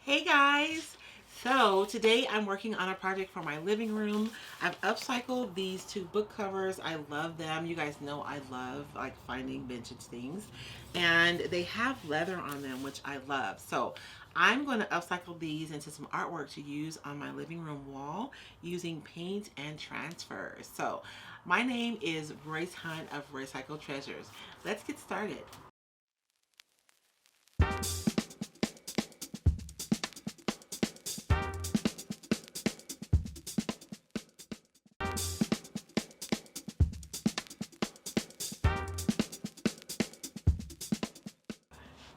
Hey guys! So today I'm working on a project for my living room. I've upcycled these two book covers. I love them. You guys know I love like finding vintage things. And they have leather on them, which I love. So I'm going to upcycle these into some artwork to use on my living room wall using paint and transfers. So my name is Royce Hunt of Roycycled Treasures. Let's get started.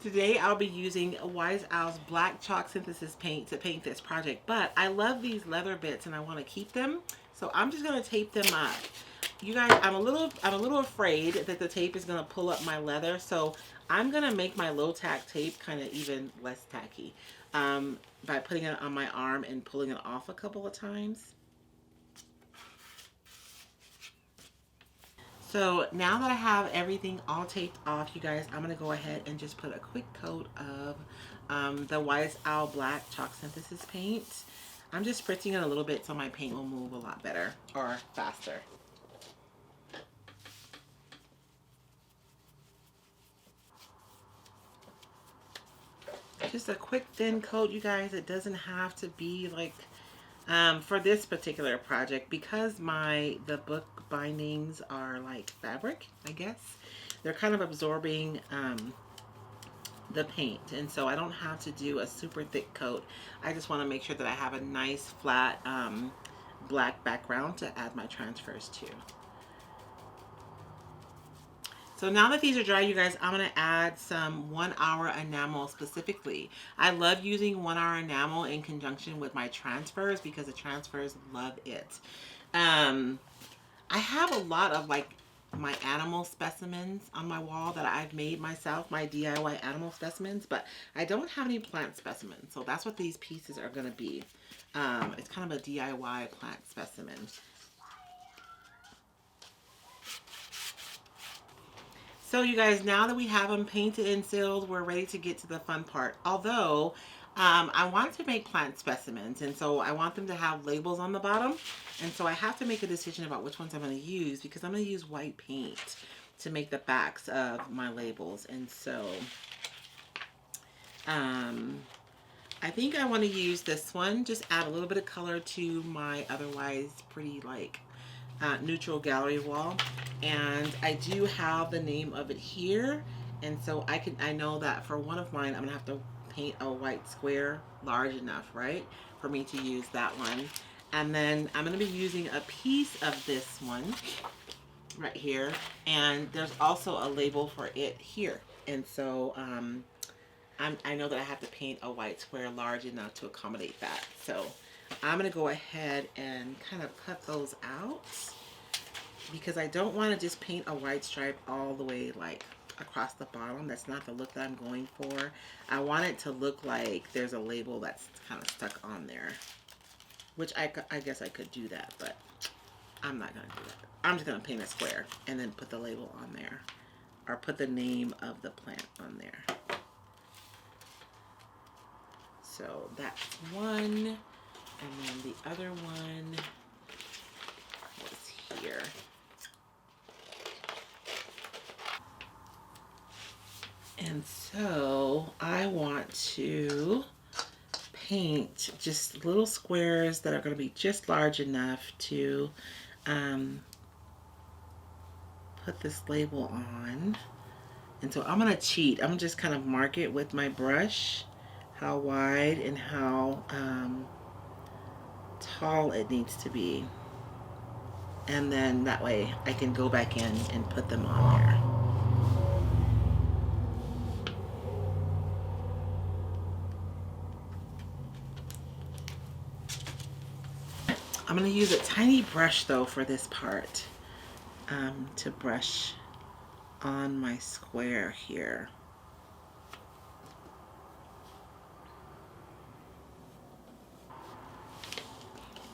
Today I'll be using Wise Owl's black chalk synthesis paint to paint this project, but I love these leather bits and I want to keep them, so I'm just going to tape them up. You guys, I'm a little afraid that the tape is going to pull up my leather, so I'm going to make my low tack tape kind of even less tacky by putting it on my arm and pulling it off a couple of times. So now that I have everything all taped off, you guys, I'm going to go ahead and just put a quick coat of the Wise Owl Black Chalk Synthesis paint. I'm just spritzing it a little bit so my paint will move a lot better or faster. Just a quick thin coat, you guys. It doesn't have to be like for this particular project, because the book bindings are like fabric, I guess. They're kind of absorbing the paint, and so I don't have to do a super thick coat. I just want to make sure that I have a nice flat black background to add my transfers to. So now that these are dry, you guys, I'm going to add some 1 hour enamel specifically. I love using 1 hour enamel in conjunction with my transfers because the transfers love it. I have a lot of like my animal specimens on my wall that I've made myself, my DIY animal specimens, but I don't have any plant specimens. So that's what these pieces are going to be. It's kind of a DIY plant specimen. So you guys, now that we have them painted and sealed, we're ready to get to the fun part. Although, I want to make plant specimens, and so I want them to have labels on the bottom. And so I have to make a decision about which ones I'm going to use, because I'm going to use white paint to make the backs of my labels. And so, I think I want to use this one, just add a little bit of color to my otherwise pretty like neutral gallery wall. And I do have the name of it here, and so I know that for one of mine I'm gonna have to paint a white square large enough, right, for me to use that one. And then I'm gonna be using a piece of this one right here, and there's also a label for it here. And so I know that I have to paint a white square large enough to accommodate that. So I'm going to go ahead and kind of cut those out, because I don't want to just paint a white stripe all the way like across the bottom. That's not the look that I'm going for. I want it to look like there's a label that's kind of stuck on there, which I guess I could do that, but I'm not going to do that. I'm just going to paint a square and then put the label on there, or put the name of the plant on there. So that's one, and then the other one was here. And so I want to paint just little squares that are going to be just large enough to put this label on. And so I'm going to cheat. I'm just kind of mark it with my brush, how wide and how tall it needs to be. And then that way I can go back in and put them on there. I'm going to use a tiny brush though for this part to brush on my square here.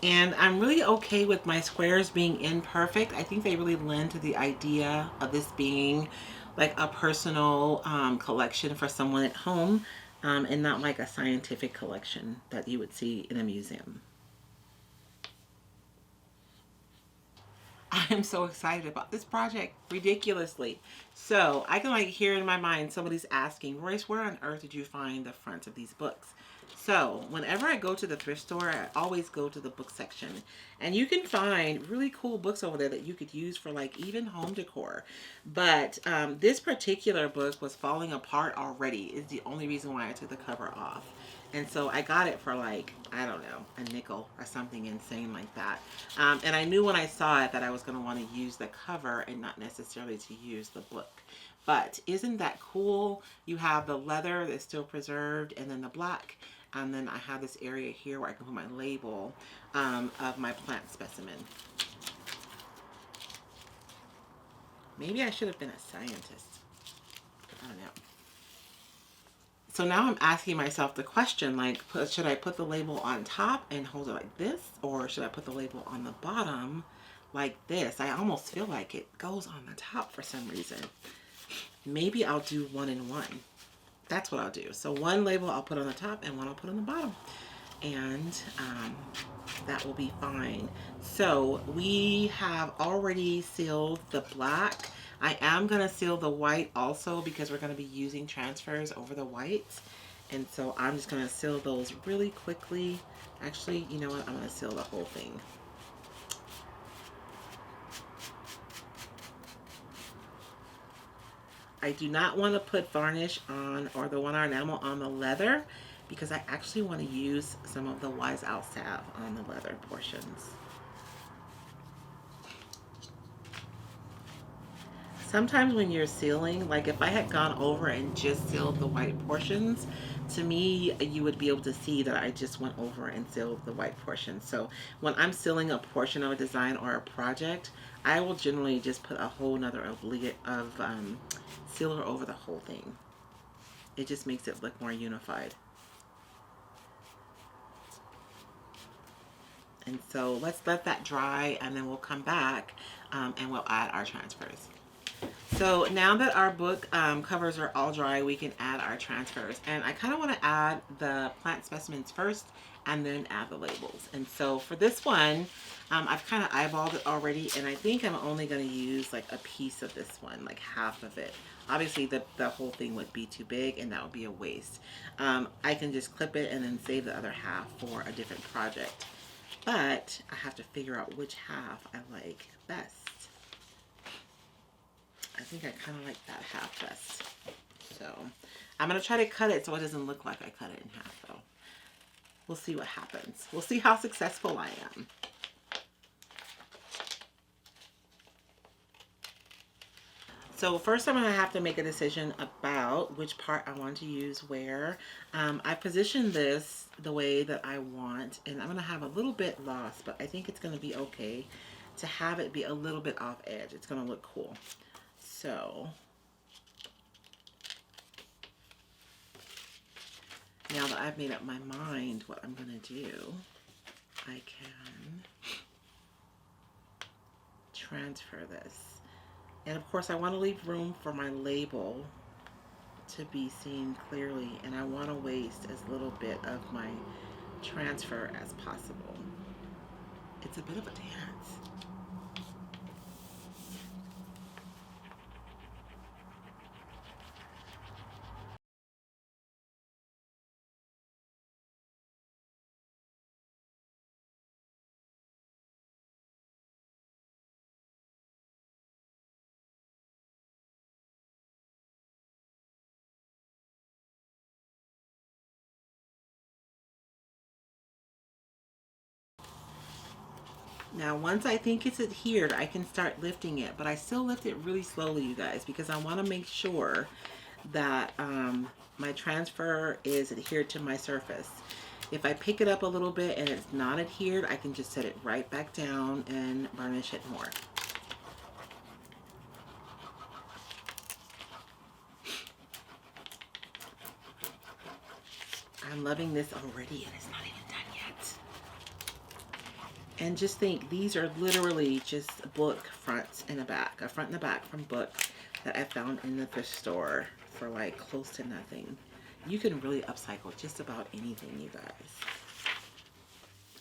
And I'm really okay with my squares being imperfect. I think they really lend to the idea of this being like a personal collection for someone at home. and not like a scientific collection that you would see in a museum. I am so excited about this project, ridiculously. So I can like hear in my mind somebody's asking, Royce, where on earth did you find the fronts of these books? So whenever I go to the thrift store, I always go to the book section. And you can find really cool books over there that you could use for like even home decor. But this particular book was falling apart already, is the only reason why I took the cover off. And so I got it for like, I don't know, a nickel or something insane like that. And I knew when I saw it that I was going to want to use the cover and not necessarily to use the book. But isn't that cool? You have the leather that's still preserved and then the black. And then I have this area here where I can put my label of my plant specimen. Maybe I should have been a scientist. I don't know. So now I'm asking myself the question, like, should I put the label on top and hold it like this? Or should I put the label on the bottom like this? I almost feel like it goes on the top for some reason. Maybe I'll do one and one. That's what I'll do. So one label I'll put on the top and one I'll put on the bottom. And that will be fine. So we have already sealed the black. I am going to seal the white also because we're going to be using transfers over the whites. And so I'm just going to seal those really quickly. Actually, you know what? I'm going to seal the whole thing. I do not want to put varnish on or the one hour enamel on the leather because I actually want to use some of the Wise Out salve on the leather portions. Sometimes when you're sealing, like if I had gone over and just sealed the white portions, to me, you would be able to see that I just went over and sealed the white portions. So when I'm sealing a portion of a design or a project, I will generally just put a whole nother of sealer over the whole thing. It just makes it look more unified. And so let's let that dry and then we'll come back and we'll add our transfers. So now that our book covers are all dry, we can add our transfers. And I kind of want to add the plant specimens first and then add the labels. And so for this one, I've kind of eyeballed it already, and I think I'm only going to use like a piece of this one, like half of it. Obviously the whole thing would be too big and that would be a waste. I can just clip it and then save the other half for a different project. But I have to figure out which half I like best. I think I kind of like that half best. So I'm going to try to cut it so it doesn't look like I cut it in half though. We'll see what happens. We'll see how successful I am. So first I'm going to have to make a decision about which part I want to use where. I positioned this the way that I want, and I'm going to have a little bit lost, but I think it's going to be okay to have it be a little bit off edge. It's going to look cool. So now that I've made up my mind what I'm going to do, I can transfer this. And of course I want to leave room for my label to be seen clearly, and I want to waste as little bit of my transfer as possible. It's a bit of a dance. Now, once I think it's adhered, I can start lifting it, but I still lift it really slowly, you guys, because I want to make sure that my transfer is adhered to my surface. If I pick it up a little bit and it's not adhered, I can just set it right back down and burnish it more. I'm loving this already, and it's not even done yet. And just think, these are literally just book fronts and a back, a front and a back from book that I found in the thrift store for like close to nothing. You can really upcycle just about anything, you guys.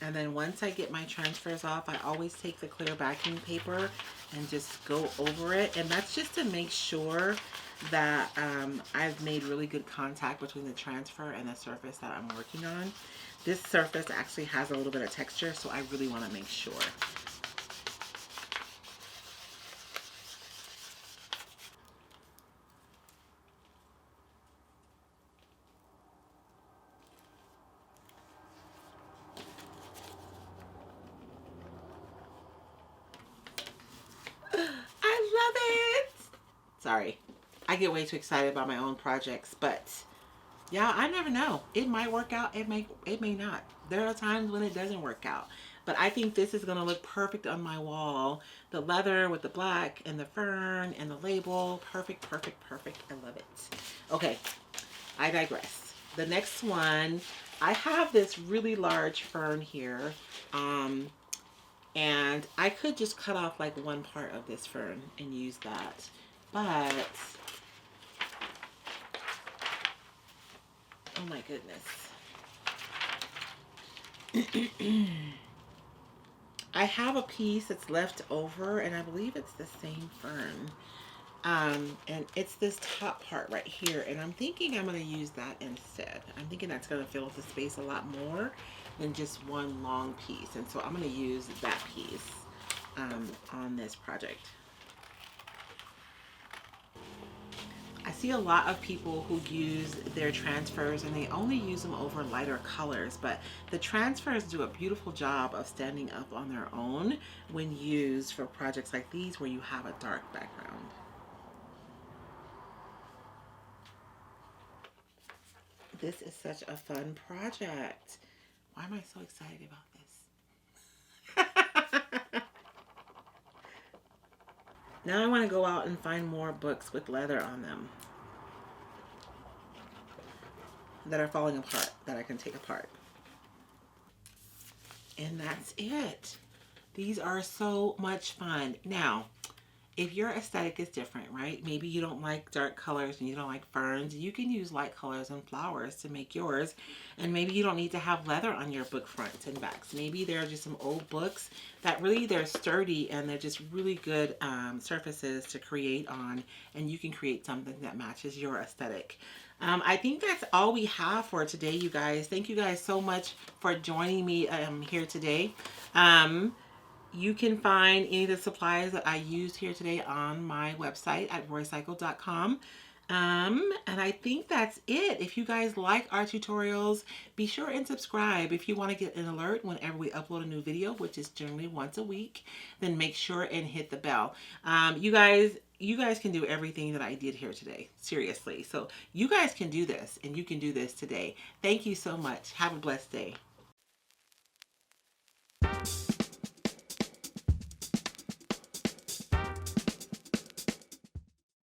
And then once I get my transfers off, I always take the clear backing paper and just go over it. And that's just to make sure that I've made really good contact between the transfer and the surface that I'm working on. This surface actually has a little bit of texture, so I really want to make sure. I love it! Sorry, I get way too excited about my own projects, but yeah, I never know. It might work out, it may not. There are times when it doesn't work out. But I think this is gonna look perfect on my wall. The leather with the black and the fern and the label. Perfect, perfect, perfect. I love it. Okay, I digress. The next one, I have this really large fern here. And I could just cut off like one part of this fern and use that. But oh my goodness. I have a piece that's left over, and I believe it's the same fern. And it's this top part right here, and I'm thinking I'm going to use that instead. I'm thinking that's going to fill up the space a lot more than just one long piece. And so I'm going to use that piece on this project. I see a lot of people who use their transfers and they only use them over lighter colors, but the transfers do a beautiful job of standing up on their own when used for projects like these where you have a dark background. This is such a fun project. Why am I so excited about this? Now I want to go out and find more books with leather on them that are falling apart, that I can take apart. And that's it. These are so much fun. Now, if your aesthetic is different, right? Maybe you don't like dark colors and you don't like ferns. You can use light colors and flowers to make yours. And maybe you don't need to have leather on your book fronts and backs. Maybe there are just some old books that really, they're sturdy and they're just really good surfaces to create on. And you can create something that matches your aesthetic. I think that's all we have for today, you guys. Thank you guys so much for joining me here today. You can find any of the supplies that I used here today on my website at roycycled.com. And I think that's it. If you guys like our tutorials, be sure and subscribe. If you want to get an alert whenever we upload a new video, which is generally once a week, then make sure and hit the bell. You guys can do everything that I did here today. Seriously. So you guys can do this, and you can do this today. Thank you so much. Have a blessed day.